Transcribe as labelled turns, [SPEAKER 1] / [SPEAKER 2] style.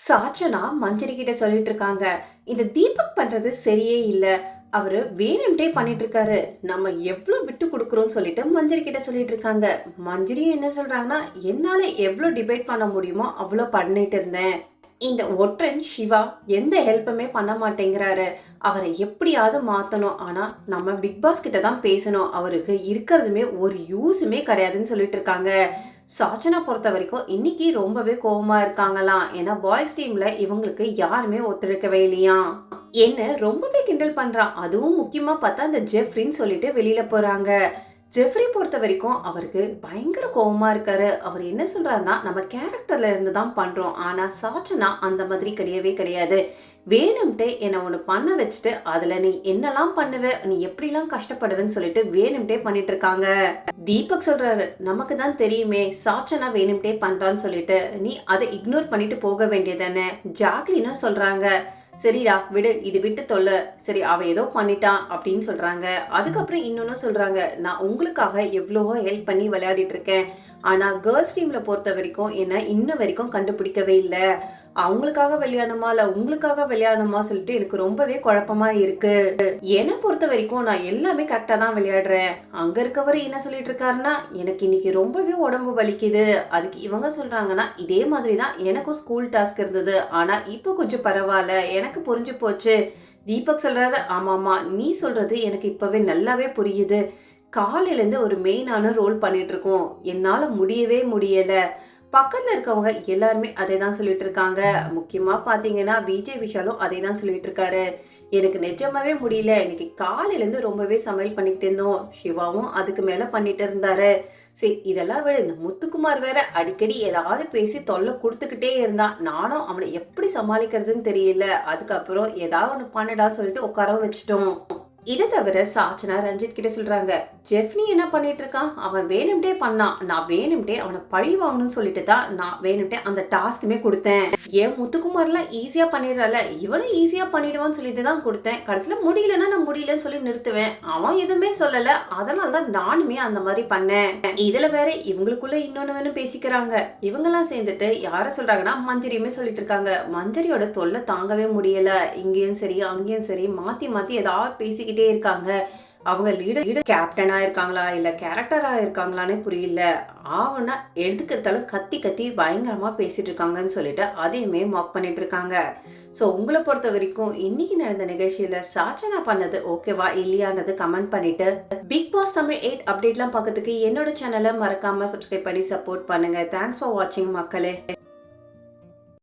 [SPEAKER 1] சாச்சனா மஞ்சரி கிட்ட சொல்லிட்டு இருக்காங்க. இந்த தீபக் பண்றது சரியே இல்ல. அவரு வேணும்ட்டே பண்ணிட்டு இருக்காரு. நம்ம எவ்ளோ விட்டு குடுக்குறோம்னு சொல்லிட்டு மஞ்சரி கிட்ட சொல்லிட்டு இருக்காங்க. மஞ்சரியும் என்ன சொல்றாங்கன்னா, என்னால எவ்ளோ டிபேட் பண்ண முடியுமோ அவ்ளோ பண்ணிட்டு இருந்தேன். இந்த ஒற்றன் சிவா எந்த ஹெல்ப்புமே பண்ண மாட்டேங்கிறாரு. அவரை எப்படியாவது மாத்தணும். ஆனா நம்ம பிக் பாஸ் கிட்ட தான் பேசணும். அவருக்கு இருக்கிறதுமே ஒரு யூஸுமே கிடையாதுன்னு சொல்லிட்டு இருக்காங்க. சாச்சனா பொறுத்த வரைக்கும் இன்னைக்கு ரொம்பவே கோவமா இருக்காங்களாம். ஏன்னா பாய்ஸ் டீம்ல இவங்களுக்கு யாருமே ஒத்துழைக்கவே இல்லையாம். என்ன ரொம்பவே கிண்டல் பண்றான். அதுவும் முக்கியமா பார்த்தா அந்த ஜெஃப்ரின்னு சொல்லிட்டு வெளியில போறாங்க. ஜெஃப்ரி பொறுத்த வரைக்கும் அவருக்கு பயங்கர கோவமா இருக்காரு. அவர் என்ன சொல்றாருன்னா, நம்ம கேரக்டர்ல இருந்து தான் பண்றோம். ஆனா சாச்சனா அந்த மாதிரி கிடையவே கிடையாது. வேணும்ட்டே என்ன ஒண்ணு பண்ண வச்சுட்டு அதுல நீ என்னெல்லாம் பண்ணுவ, நீ எப்படிலாம் கஷ்டப்படுவேன்னு சொல்லிட்டு வேணும்ட்டே பண்ணிட்டு இருக்காங்க. தீபக் சொல்றாரு, நமக்கு தான் தெரியுமே சாச்சனா வேணும்ட்டே பண்றான்னு சொல்லிட்டு நீ அதை இக்னோர் பண்ணிட்டு போக வேண்டியதானே. ஜாக்லினா சொல்றாங்க, சரிடா விடு, இது விட்டு தொல்ல, சரி அவ ஏதோ பண்ணிட்டான் அப்படின்னு சொல்றாங்க. அதுக்கப்புறம் இன்னொன்னு சொல்றாங்க, நான் உங்களுக்காக எவ்வளவோ ஹெல்ப் பண்ணி விளையாடிட்டு இருக்கேன். ஆனா கேர்ள்ஸ் டீம்ல பொறுத்த வரைக்கும் என்ன இன்ன வரைக்கும் கண்டுபிடிக்கவே இல்லை. அவங்களுக்காக விளையாடணுமா இல்ல உங்களுக்காக விளையாடணுமா சொல்லிட்டு எனக்கு ரொம்பவே குழப்பமா இருக்கு. என்னை பொறுத்த வரைக்கும் நான் எல்லாமே கரெக்டா தான் விளையாடுறேன். அங்க இருக்கவர் என்ன சொல்லிட்டு இருக்காருன்னா, எனக்கு இன்னைக்கு ரொம்பவே உடம்பு வலிக்குது. அதுக்கு இவங்க சொல்றாங்கன்னா, இதே மாதிரி தான் எனக்கும் ஸ்கூல் டாஸ்க் இருந்தது. ஆனா இப்போ கொஞ்சம் பரவாயில்ல, எனக்கு புரிஞ்சு போச்சு. தீபக் சொல்றாரு, ஆமாமா நீ சொல்றது எனக்கு இப்பவே நல்லாவே புரியுது. காலையில இருந்து ஒரு மெயினான ரோல் பண்ணிட்டு இருக்கோம். என்னால முடியவே முடியல. பக்கத்துல இருக்கவங்க எல்லாருமே அதே தான் சொல்லிட்டு இருக்காங்க. முக்கியமா பாத்தீங்கன்னா விஜய் விஷாலும் அதே தான் சொல்லிட்டு இருக்காரு. எனக்கு நிஜமாவே முடியல. இன்னைக்கு காலையில இருந்து ரொம்பவே சமையல் பண்ணிக்கிட்டு இருந்தோம். சிவாவும் அதுக்கு மேல பண்ணிட்டு இருந்தாரு. சரி இதெல்லாம் விட இந்த முத்துக்குமார் வேற அடிக்கடி ஏதாவது பேசி தொல்லை கொடுத்துக்கிட்டே இருந்தான். நானும் அவனை எப்படி சமாளிக்கிறதுன்னு தெரியல. அதுக்கப்புறம் ஏதாவது ஒண்ணு பண்ணுடான்னு சொல்லிட்டு உட்கார வச்சுட்டோம். இதை தவிர சாச்சனா ரஞ்சித் கிட்ட சொல்றாங்க, ஜெஃப்னி என்ன பண்ணிட்டு இருக்கான், அவன் வேணும்ட்டே பண்ணான். நான் வேணும்ட்டே அவனை பழி வாங்கணும்னு சொல்லிட்டு தான் நான் வேணும்ட்டே அந்த டாஸ்க்குமே கொடுத்தேன். ஏன் முத்துக்குமார்லாம் ஈஸியா பண்ணிடுறால, இவனும் ஈஸியா பண்ணிடுவான்னு சொல்லிட்டு தான் கொடுத்தேன். கடைசியில முடியலன்னா நான் முடியலன்னு சொல்லி நிறுத்துவேன். அவன் எதுவுமே சொல்லல. அதனால தான் நானுமே அந்த மாதிரி பண்ணேன். இதுல வேற இவங்களுக்குள்ள இன்னொன்னு வேணும் பேசிக்கிறாங்க. இவங்கெல்லாம் சேர்ந்துட்டு யார சொல்றாங்கன்னா மஞ்சரியுமே சொல்லிட்டு இருக்காங்க. மஞ்சரியோட தொல்லை தாங்கவே முடியல. இங்கேயும் சரி அங்கேயும் சரி மாத்தி மாத்தி ஏதாவது பேசிக்கிட்டே இருக்காங்க. அவங்க லீடர் கேப்டனா இருக்காங்களா இல்ல கேரக்டரா இருக்காங்களானே புரியல. ஆவனா எடுத்துக்கிறதாலும் கத்தி கத்தி பயங்கரமா பேசிட்டு இருக்காங்கன்னு சொல்லிட்டு அதையுமே மாக் பண்ணிட்டு இருக்காங்க. ஸோ உங்களை பொறுத்த வரைக்கும் இன்னைக்கு நடந்த நிகழ்ச்சியில சாச்சனா பண்ணது ஓகேவா இல்லையானது கமெண்ட் பண்ணிட்டு பிக் பாஸ் தமிழ் 8 அப்டேட்லாம் பார்க்கறதுக்கு என்னோட சேனலை மறக்காம சப்ஸ்கிரைப் பண்ணி சப்போர்ட் பண்ணுங்க. தேங்க்ஸ் ஃபார் வாட்சிங் மக்களே.